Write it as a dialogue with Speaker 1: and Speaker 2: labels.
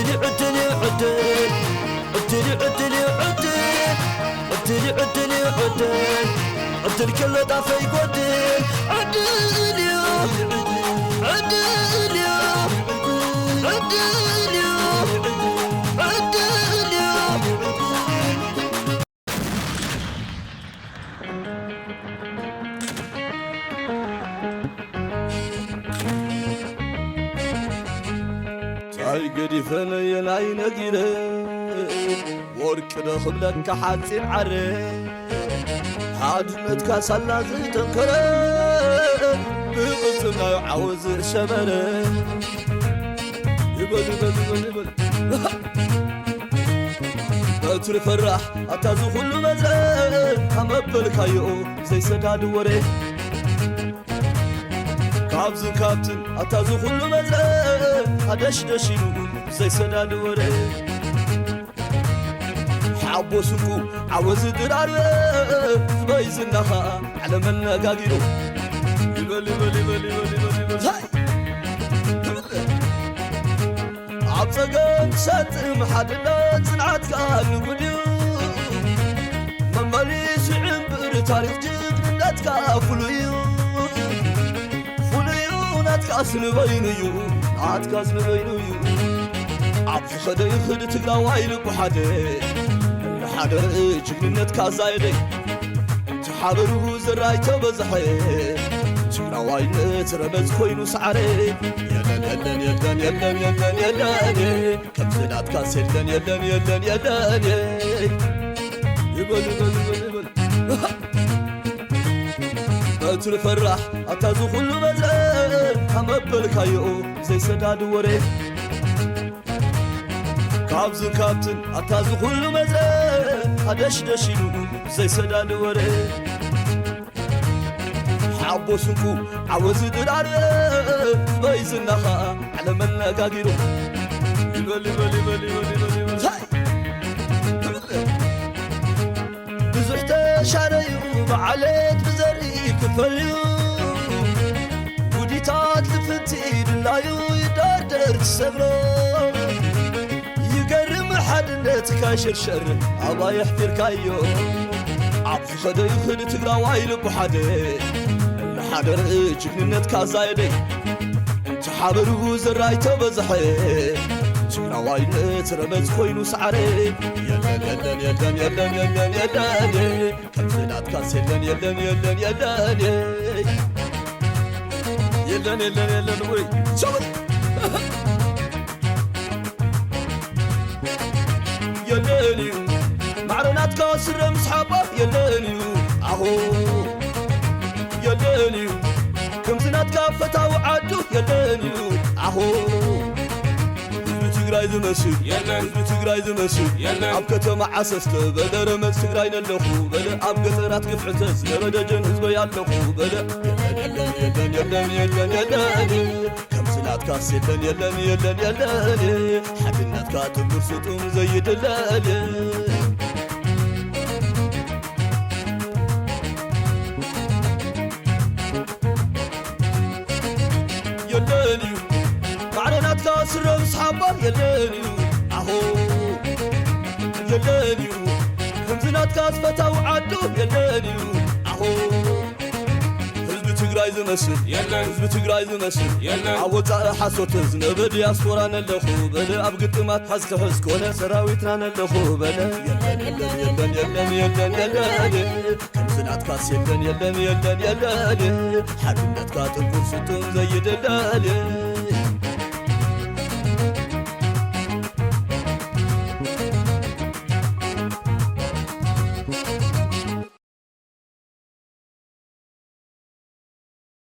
Speaker 1: عدلي عدلي عدل عدلي عدلي عدل عدلي عدلي عدل عدل كل ضعف يقدل عدل يا عدل يا عدل يا عدل يا تايقدي فني العين قيله ورك دخل لك حاتين عره حادنتك سلا زتنكره بقصنا عاوز شمره يبل يبل يبل يبل بتر فرح اتازو كل مزه همبل كايو زي سداد وري كابز كابتن اتازو كل مزه ادش دشيلو زي سداد وري حبوسكو عاوز درار بايزنها على من قاقيرو يبل يبل يبل يبل يبل هاي عبصقان شاتم حدنا صنعت قال وديو مماليس عمبر تاريخ جبنتك فليو فليو ناتكاسن بينيو ناتكاسن بينيو عبص خدي خد تقراواي لبحدي حدا جبنتك زايدي تحابرو زرايته بزحي تقراواي نتربز كوينو سعري يلن يلن يلن يلن يلن كم زلات كاس يلن يلن يلن يلن يبل يبل يبل يبل بتر فرح اتازو كل مزه همبل كايو زي سداد وري كابز كابتن اتازو كل مزه ادش دشيلو زي سداد وري حبوسكو عاوز درار بايزنها على من قاقيرو يبل يبل يبل يبل يبل هاي بزحت شاريو بعليت بزري كفليو وديتات لفتي دلايو يدردر تسبرو يقرم حدنتك شرشر عبا يحفر كايو عبد خدي خد تقراواي لبحدي حدر جبنتك زايدي انت حابرو زرايته بزحي تقراواي نتربز كوينو سعري يلن يلن يلن يلن يلن يلن كم زلات كاس يلن يلن يلن يلن يلن يلن يلن وي شوي يلنيو معرنات كاسر مصحابه يلنيو اهو يلنيو كم زنات كافتا وعدو يلنيو اهو تግራይ ዝመስል የለን ትግራይ ዝመስል የለን ኣብ ከተማ ዓሰስተ በደረ መስ ትግራይ ነለኹ በለ ኣብ ገጠራት ግፍዕተ ዝነበደጀን ህዝበ ያለኹ በለ የለን የለን የለን የለን የለን ከም ስላትካስ የለን የለን የለን የለን ሓድነትካ ትብር ስጡም ዘይድለል የለንዩ معرنات كاسر مصحابه يلنيو اهو يلنيو خمزنات كاس فتاو عدو يلنيو اهو حزب تግራይ ዝመስል يلن حزب تግራይ ዝመስል يلن عوض حسوت زنبه دياسبورا نلخو بل اب ግጥማት حزك حز كونه سراويتنا نلخو بل يلن يلن يلن يلن يلن يلن خمزنات كاس يلن يلن يلن يلن حدنتك تنفر ستم زيدلال